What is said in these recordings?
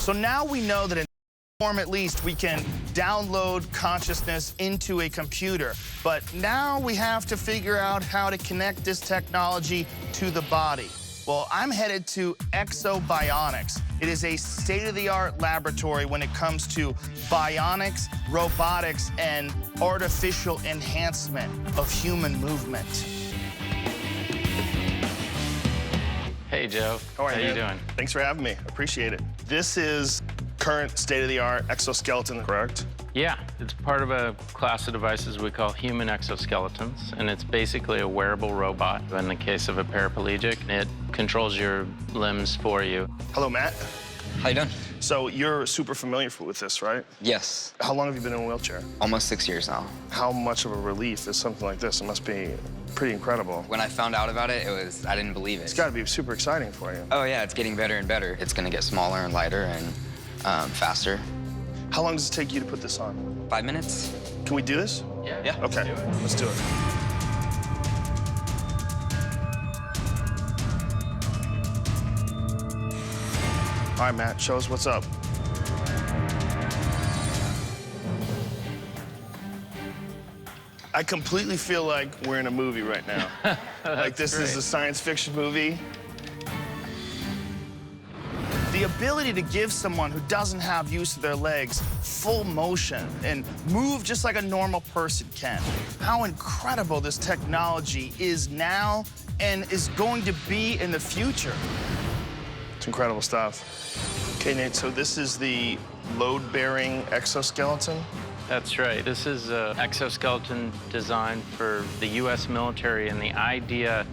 So now we know that in form at least we can download consciousness into a computer. But now we have to figure out how to connect this technology to the body. Well, I'm headed to Exobionics. It is a state-of-the-art laboratory when it comes to bionics, robotics, and artificial enhancement of human movement. Hey, Joe. How are you doing? Thanks for having me. Appreciate it. This is current state-of-the-art exoskeleton, correct? Yeah, it's part of a class of devices we call human exoskeletons, and it's basically a wearable robot. In the case of a paraplegic, it controls your limbs for you. Hello, Matt. How you doing? So you're super familiar with this, right? Yes. How long have you been in a wheelchair? Almost 6 years now. How much of a relief is something like this? It must be pretty incredible. When I found out about it, I didn't believe it. It's got to be super exciting for you. Oh, yeah, it's getting better and better. It's going to get smaller and lighter and faster. How long does it take you to put this on? 5 minutes. Can we do this? Yeah. Okay, let's do it. All right, Matt, show us what's up. I completely feel like we're in a movie right now. Like this is a science fiction movie. The ability to give someone who doesn't have use of their legs full motion and move just like a normal person can. How incredible this technology is now and is going to be in the future. It's incredible stuff. Okay, Nate, so this is the load-bearing exoskeleton? That's right. This is an exoskeleton designed for the U.S. military, and the idea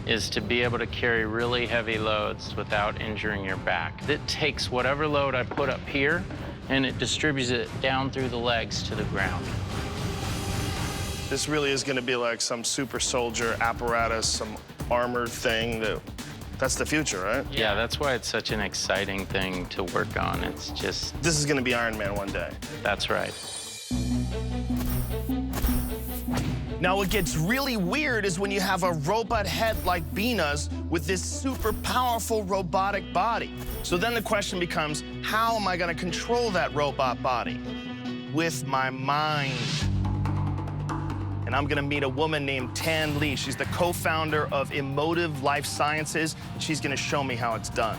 is to be able to carry really heavy loads without injuring your back. It takes whatever load I put up here, and it distributes it down through the legs to the ground. This really is going to be like some super soldier apparatus, some armored thing that's the future, right? Yeah, that's why it's such an exciting thing to work on. It's just... This is going to be Iron Man one day. That's right. Now, what gets really weird is when you have a robot head like Bina's with this super powerful robotic body. So then the question becomes, how am I going to control that robot body? With my mind. And I'm going to meet a woman named Tan Lee. She's the co-founder of Emotive Life Sciences, and she's going to show me how it's done.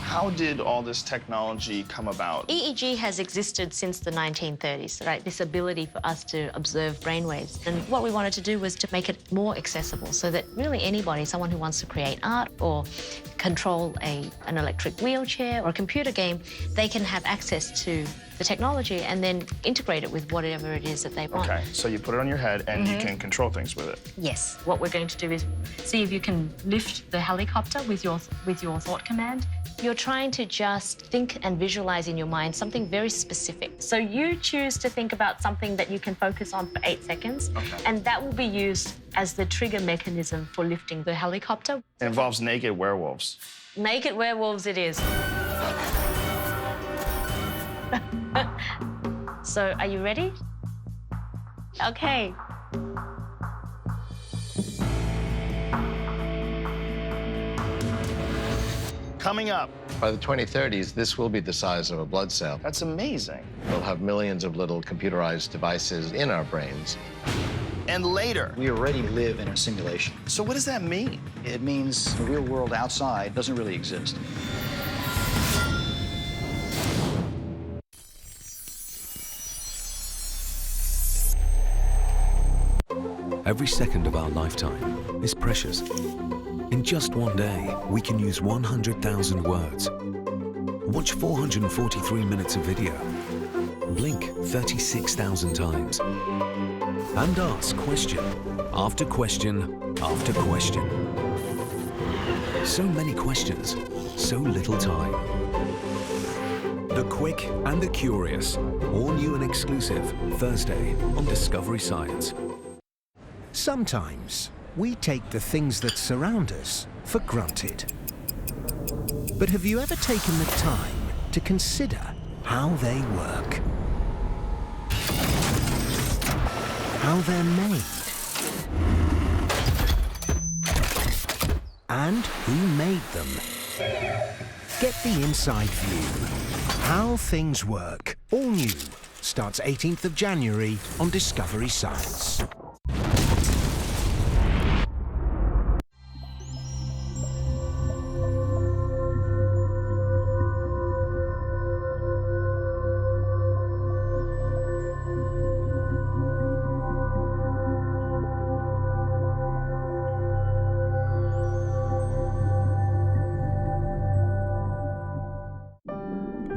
How did all this technology come about? EEG has existed since the 1930s, right? This ability for us to observe brainwaves. And what we wanted to do was to make it more accessible so that really anybody, someone who wants to create art or control an electric wheelchair or a computer game, they can have access to the technology and then integrate it with whatever it is that they want. Okay, so you put it on your head and you can control things with it. Yes. What we're going to do is see if you can lift the helicopter with your thought command. You're trying to just think and visualize in your mind something very specific. So you choose to think about something that you can focus on for 8 seconds, and that will be used as the trigger mechanism for lifting the helicopter. It involves naked werewolves. Naked werewolves it is. So, are you ready? Okay. Coming up. By the 2030s, this will be the size of a blood cell. That's amazing. We'll have millions of little computerized devices in our brains. And later. We already live in a simulation. So what does that mean? It means the real world outside doesn't really exist. Every second of our lifetime is precious. In just one day, we can use 100,000 words, watch 443 minutes of video, blink 36,000 times, and ask question after question after question. So many questions, so little time. The Quick and the Curious, all new and exclusive, Thursday on Discovery Science. Sometimes we take the things that surround us for granted. But have you ever taken the time to consider how they work? How they're made? and who made them. Get the inside view. How things work. All new. Starts 18th of January on Discovery Science.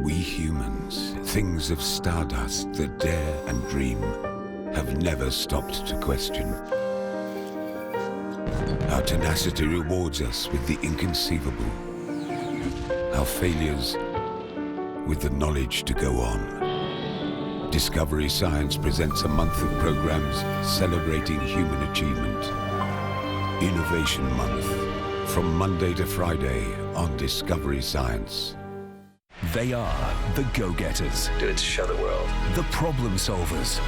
We humans, things of stardust that dare and dream, have never stopped to question. Our tenacity rewards us with the inconceivable. Our failures with the knowledge to go on. Discovery Science presents a month of programs celebrating human achievement. Innovation Month, from Monday to Friday on Discovery Science. They are the go-getters. Do it to show the world. The problem solvers.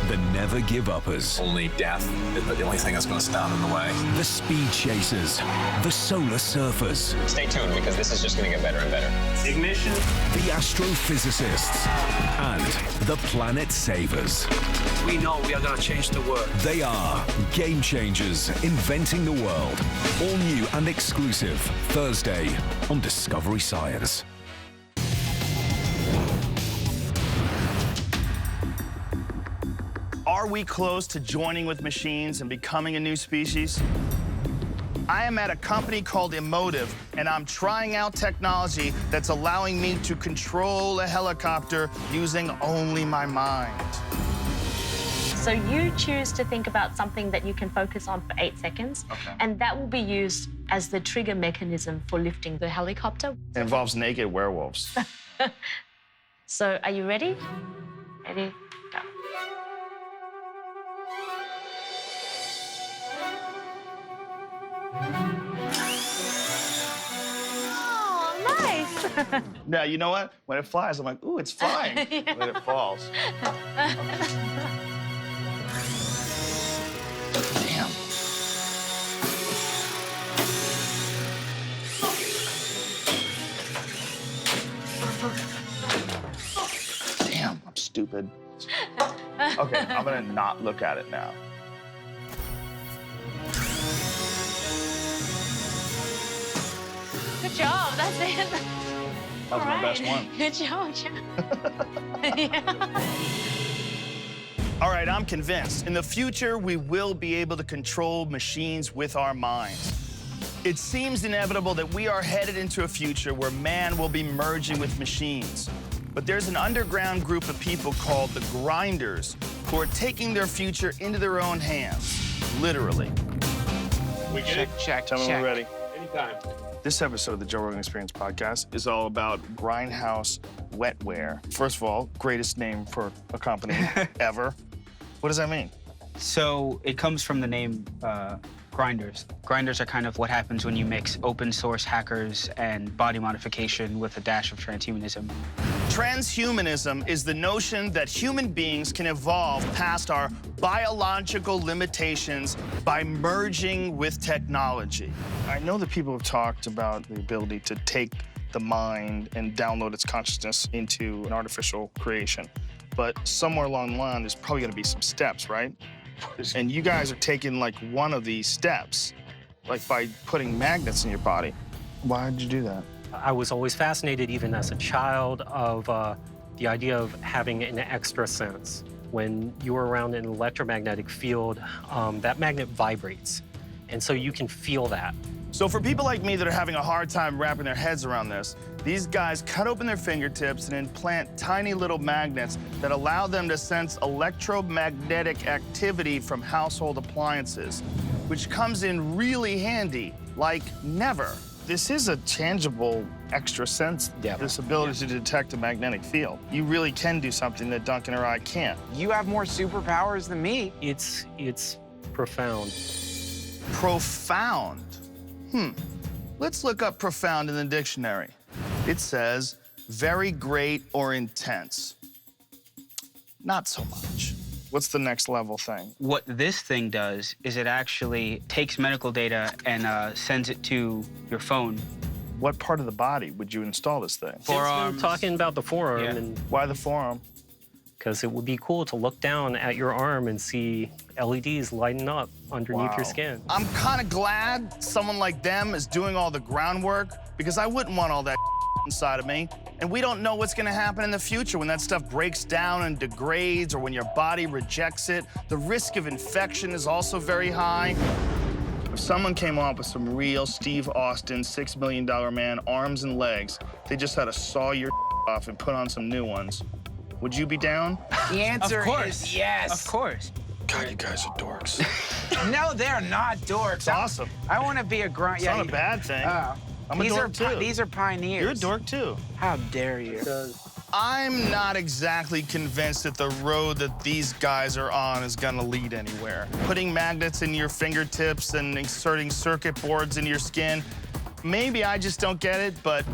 The never give uppers. Only death is the only thing that's going to stand in the way. The speed chasers. The solar surfers. Stay tuned because this is just going to get better and better. Ignition. The astrophysicists. And the planet savers. We know we are going to change the world. They are game changers inventing the world. All new and exclusive Thursday on Discovery Science. Are we close to joining with machines and becoming a new species? I am at a company called Emotive, and I'm trying out technology that's allowing me to control a helicopter using only my mind. So you choose to think about something that you can focus on for 8 seconds, and that will be used as the trigger mechanism for lifting the helicopter. It involves naked werewolves. So are you ready? Ready, go. Oh, nice. Now, you know what? When it flies, I'm like, ooh, it's flying. When it falls. Damn. Damn, I'm stupid. Okay, I'm gonna not look at it now. Good job, that's it. That was my best one. Good job, yeah. All right, I'm convinced. In the future, we will be able to control machines with our minds. It seems inevitable that we are headed into a future where man will be merging with machines. But there's an underground group of people called the grinders who are taking their future into their own hands, literally. We get it? Check. Tell me when we're ready. Anytime. This episode of the Joe Rogan Experience podcast is all about Grindhouse Wetware. First of all, greatest name for a company ever. What does that mean? So it comes from the name grinders. Grinders are kind of what happens when you mix open source hackers and body modification with a dash of transhumanism. Transhumanism is the notion that human beings can evolve past our biological limitations by merging with technology. I know that people have talked about the ability to take the mind and download its consciousness into an artificial creation. But somewhere along the line, there's probably gonna be some steps, right? And you guys are taking like one of these steps, like by putting magnets in your body. Why did you do that? I was always fascinated, even as a child, of the idea of having an extra sense. When you are around an electromagnetic field, that magnet vibrates. And so you can feel that. So for people like me that are having a hard time wrapping their heads around this, these guys cut open their fingertips and implant tiny little magnets that allow them to sense electromagnetic activity from household appliances, which comes in really handy, like never. This is a tangible extra sense, this ability to detect a magnetic field. You really can do something that Duncan or I can't. You have more superpowers than me. It's profound. Profound? Let's look up profound in the dictionary. It says very great or intense. Not so much. What's the next level thing? What this thing does is it actually takes medical data and sends it to your phone. What part of the body would you install this thing? Forearm. Talking about the forearm. Yeah. And why the forearm? because it would be cool to look down at your arm and see LEDs lighting up underneath your skin. I'm kind of glad someone like them is doing all the groundwork, because I wouldn't want all that inside of me. And we don't know what's going to happen in the future when that stuff breaks down and degrades, or when your body rejects it. The risk of infection is also very high. If someone came up with some real Steve Austin, $6 million man arms and legs, they just had to saw your off and put on some new ones, would you be down? The answer Of course. is yes. Of course. God, you guys are dorks. No, they're not dorks. It's awesome. I want to be a grunt. It's not a bad thing. I'm a dork, too. These are pioneers. You're a dork, too. How dare you? I'm not exactly convinced that the road that these guys are on is gonna lead anywhere. Putting magnets in your fingertips and inserting circuit boards in your skin, maybe I just don't get it, but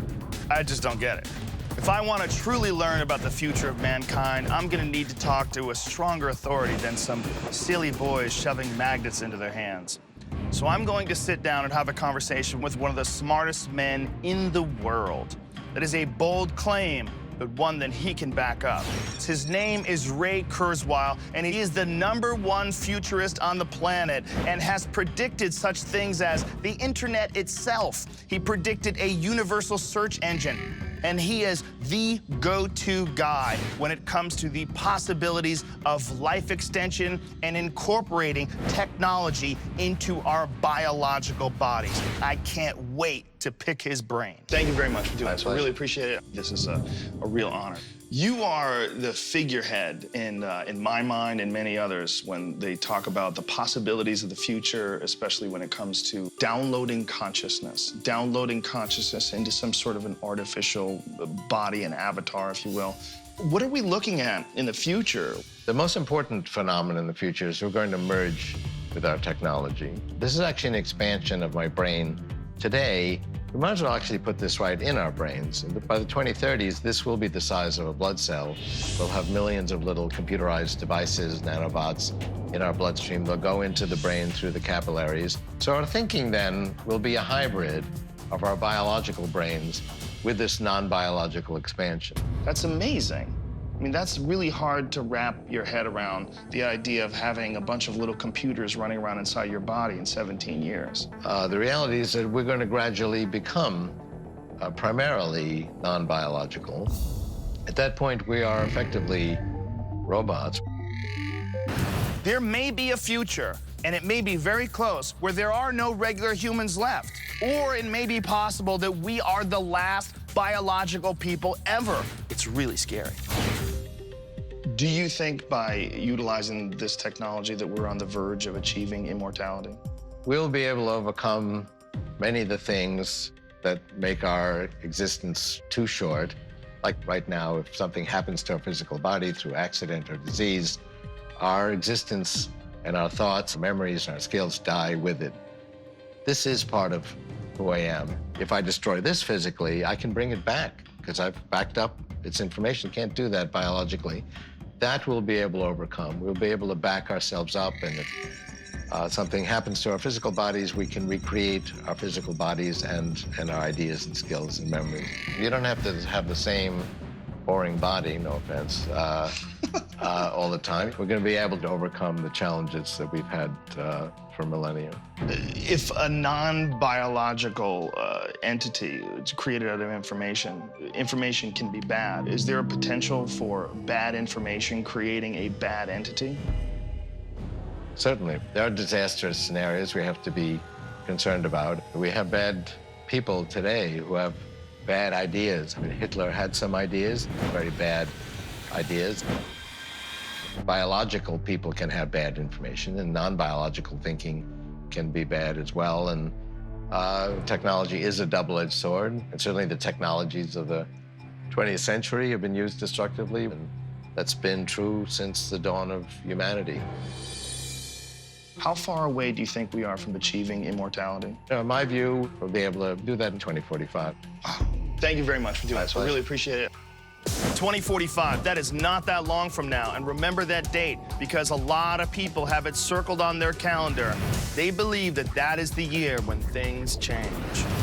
I just don't get it. If I want to truly learn about the future of mankind, I'm gonna need to talk to a stronger authority than some silly boys shoving magnets into their hands. So I'm going to sit down and have a conversation with one of the smartest men in the world. That is a bold claim, but one that he can back up. His name is Ray Kurzweil, and he is the #1 futurist on the planet and has predicted such things as the internet itself. He predicted a universal search engine. And he is the go-to guy when it comes to the possibilities of life extension and incorporating technology into our biological bodies. I can't wait to pick his brain. Thank you very much for doing this. I really appreciate it. This is a real honor. You are the figurehead in my mind and many others when they talk about the possibilities of the future, especially when it comes to downloading consciousness into some sort of an artificial body, an avatar, if you will. What are we looking at in the future? The most important phenomenon in the future is we're going to merge with our technology. This is actually an expansion of my brain. Today, we might as well actually put this right in our brains. And by the 2030s, this will be the size of a blood cell. We'll have millions of little computerized devices, nanobots, in our bloodstream. They'll go into the brain through the capillaries. So our thinking then will be a hybrid of our biological brains with this non-biological expansion. That's amazing. I mean, that's really hard to wrap your head around, the idea of having a bunch of little computers running around inside your body in 17 years. The reality is that we're going to gradually become primarily non-biological. At that point, we are effectively robots. There may be a future, and it may be very close, where there are no regular humans left. Or it may be possible that we are the last biological people ever. It's really scary. Do you think by utilizing this technology that we're on the verge of achieving immortality? We'll be able to overcome many of the things that make our existence too short. Like right now, if something happens to our physical body through accident or disease, our existence and our thoughts, memories, and our skills die with it. This is part of who I am. If I destroy this physically, I can bring it back because I've backed up its information. Can't do that biologically. That we'll be able to overcome. We'll be able to back ourselves up, and if something happens to our physical bodies, we can recreate our physical bodies and our ideas and skills and memories. You don't have to have the same boring body, no offense, all the time. We're going to be able to overcome the challenges that we've had for millennia. If a non-biological entity is created out of information can be bad. Is there a potential for bad information creating a bad entity? Certainly. There are disastrous scenarios we have to be concerned about. We have bad people today who have bad ideas. I mean, Hitler had some ideas, very bad ideas. Biological people can have bad information, and non-biological thinking can be bad as well. And technology is a double-edged sword. And certainly the technologies of the 20th century have been used destructively, and that's been true since the dawn of humanity. How far away do you think we are from achieving immortality? In my view, we'll be able to do that in 2045. Thank you very much for doing this. I really appreciate it. 2045, that is not that long from now. And remember that date, because a lot of people have it circled on their calendar. They believe that that is the year when things change.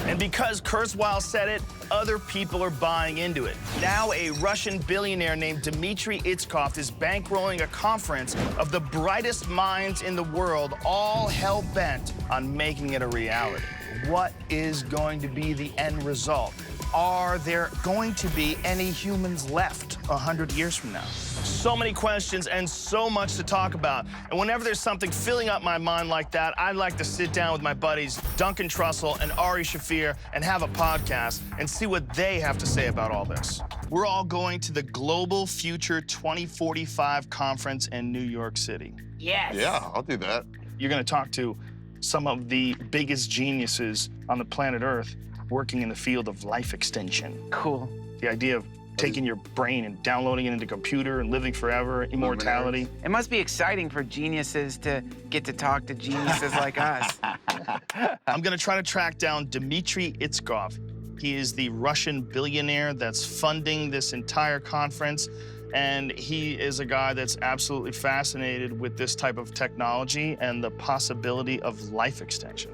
And because Kurzweil said it, other people are buying into it. Now a Russian billionaire named Dmitry Itskov is bankrolling a conference of the brightest minds in the world, all hell-bent on making it a reality. What is going to be the end result? Are there going to be any humans left 100 years from now? So many questions and so much to talk about. And whenever there's something filling up my mind like that, I like to sit down with my buddies Duncan Trussell and Ari Shafir and have a podcast and see what they have to say about all this. We're all going to the Global Future 2045 conference in New York City. Yes. Yeah, I'll do that. You're going to talk to some of the biggest geniuses on the planet Earth working in the field of life extension. Cool. The idea of taking your brain and downloading it into a computer and living forever, immortality. It must be exciting for geniuses to get to talk to geniuses like us. I'm gonna try to track down Dmitry Itskov. He is the Russian billionaire that's funding this entire conference, and he is a guy that's absolutely fascinated with this type of technology and the possibility of life extension.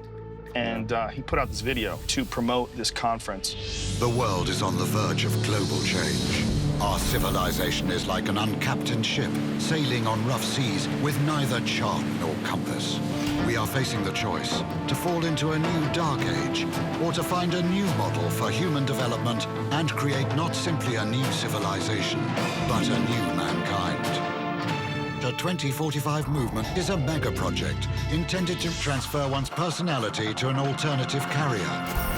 And he put out this video to promote this conference. The world is on the verge of global change. Our civilization is like an uncaptained ship sailing on rough seas with neither chart nor compass. We are facing the choice to fall into a new dark age or to find a new model for human development and create not simply a new civilization, but a new mankind. The 2045 movement is a mega project intended to transfer one's personality to an alternative carrier.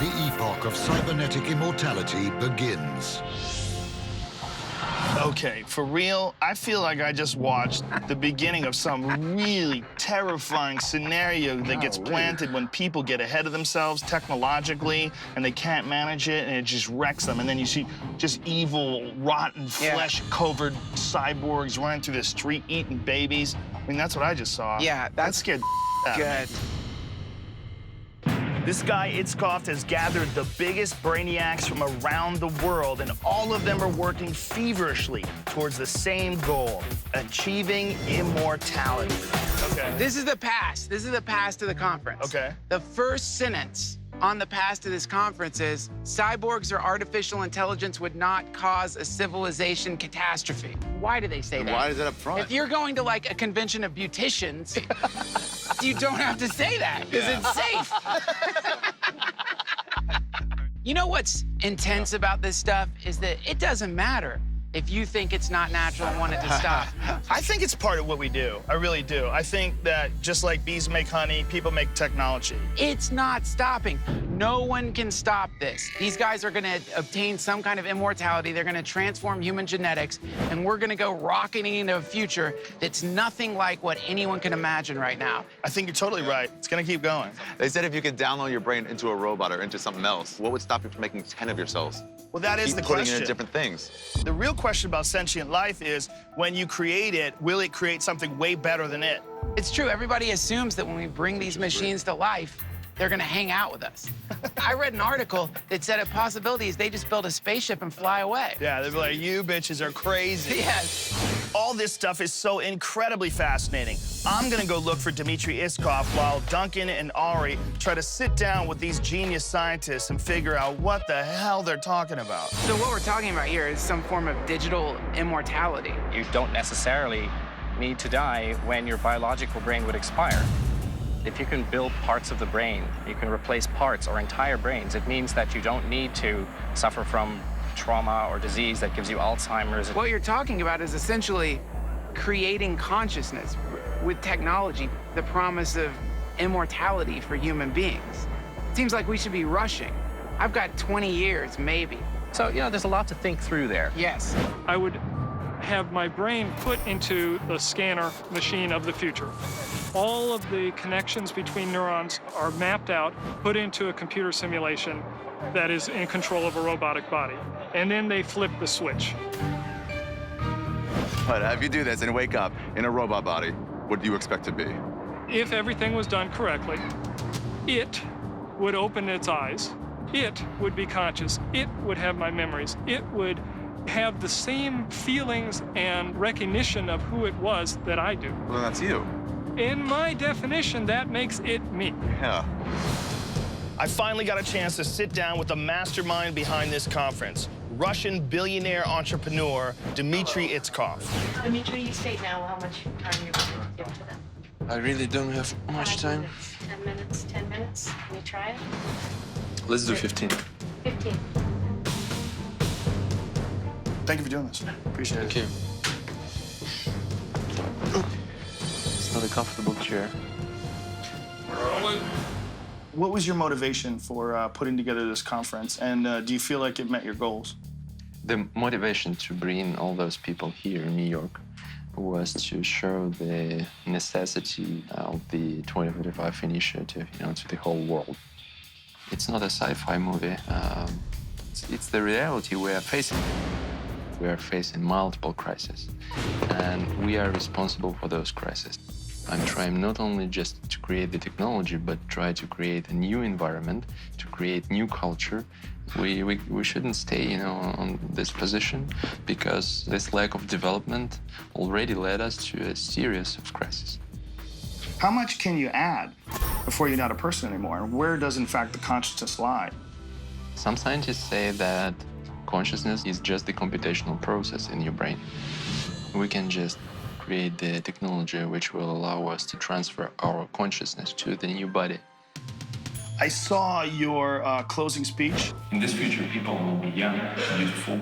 The epoch of cybernetic immortality begins. Okay, for real, I feel like I just watched the beginning of some really terrifying scenario that gets planted when people get ahead of themselves technologically and they can't manage it and it just wrecks them. And then you see just evil, rotten, flesh-covered cyborgs running through the street eating babies. I mean, that's what I just saw. Yeah, that scared the good. out of me. This guy, Itskov, has gathered the biggest brainiacs from around the world, and all of them are working feverishly towards the same goal, achieving immortality. Okay. This is the pass. This is the pass to the conference. Okay. The first sentence on the pass to this conference is, cyborgs or artificial intelligence would not cause a civilization catastrophe. Why do they say that? Why is it up front? If you're going to, like, a convention of beauticians, you don't have to say that, because it's safe. You know what's intense about this stuff is that it doesn't matter if you think it's not natural and want it to stop. I think it's part of what we do. I really do. I think that just like bees make honey, people make technology. It's not stopping. No one can stop this. These guys are gonna obtain some kind of immortality. They're gonna transform human genetics, and we're gonna go rocketing into a future that's nothing like what anyone can imagine right now. I think you're totally right. It's gonna keep going. They said if you could download your brain into a robot or into something else, what would stop you from making 10 of yourselves? Well, that is the question. Keep putting it in different things. The real question about sentient life is, when you create it, will it create something way better than it? It's true. Everybody assumes that when we bring these machines to life, they're gonna hang out with us. I read an article that said a possibility is they just build a spaceship and fly away. Yeah, they'd be like, you bitches are crazy. Yes. All this stuff is so incredibly fascinating. I'm gonna go look for Dmitry Itskov while Duncan and Ari try to sit down with these genius scientists and figure out what the hell they're talking about. So what we're talking about here is some form of digital immortality. You don't necessarily need to die when your biological brain would expire. If you can build parts of the brain, you can replace parts or entire brains, it means that you don't need to suffer from trauma or disease that gives you Alzheimer's. What you're talking about is essentially creating consciousness with technology, the promise of immortality for human beings. It seems like we should be rushing. I've got 20 years, maybe. So, you know, there's a lot to think through there. Yes. I would have my brain put into the scanner machine of the future. All of the connections between neurons are mapped out, put into a computer simulation that is in control of a robotic body. And then they flip the switch. But if you do this and wake up in a robot body, what do you expect to be? If everything was done correctly, it would open its eyes. It would be conscious. It would have my memories. It would have the same feelings and recognition of who it was that I do. Well, that's you. In my definition, that makes it me. Yeah. I finally got a chance to sit down with the mastermind behind this conference, Russian billionaire entrepreneur Dmitry Itskov. Dmitry, you state now how much time you're going to give to them. I really don't have much time. 10 minutes, 10 minutes. Can we try it? Let's do 15. 15. Thank you for doing this. Appreciate it. Thank you. It's not a comfortable chair. What was your motivation for putting together this conference, and do you feel like it met your goals? The motivation to bring all those people here in New York was to show the necessity of the 2045 initiative, to the whole world. It's not a sci-fi movie. It's the reality we are facing. We are facing multiple crises, and we are responsible for those crises. I'm trying not only just to create the technology, but try to create a new environment, to create new culture. We shouldn't stay, on this position, because this lack of development already led us to a series of crises. How much can you add before you're not a person anymore? And where does, in fact, the consciousness lie? Some scientists say that consciousness is just the computational process in your brain. We can just create the technology which will allow us to transfer our consciousness to the new body. I saw your closing speech. In this future, people will be young, beautiful.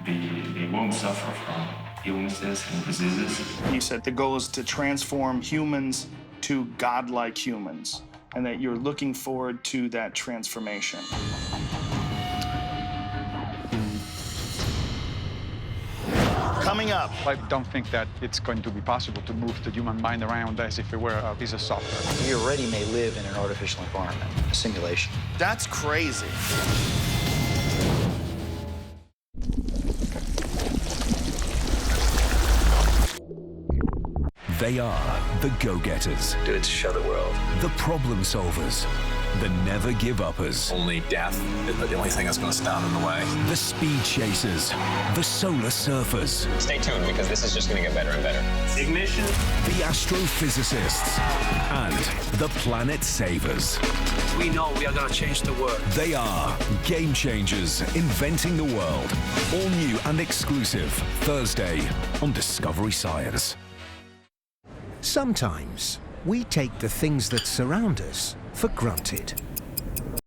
They won't suffer from illnesses and diseases. You said the goal is to transform humans to godlike humans, and that you're looking forward to that transformation. Coming up. I don't think that it's going to be possible to move the human mind around as if it were a piece of software. We already may live in an artificial environment, a simulation. That's crazy. They are the go-getters. Do it to show the world. The problem solvers. The never-give-uppers. Only death is the only thing that's going to stand in the way. The speed chasers. The solar surfers. Stay tuned, because this is just going to get better and better. Ignition. The astrophysicists. And the planet savers. We know we are going to change the world. They are game changers, inventing the world. All new and exclusive, Thursday on Discovery Science. Sometimes we take the things that surround us for granted.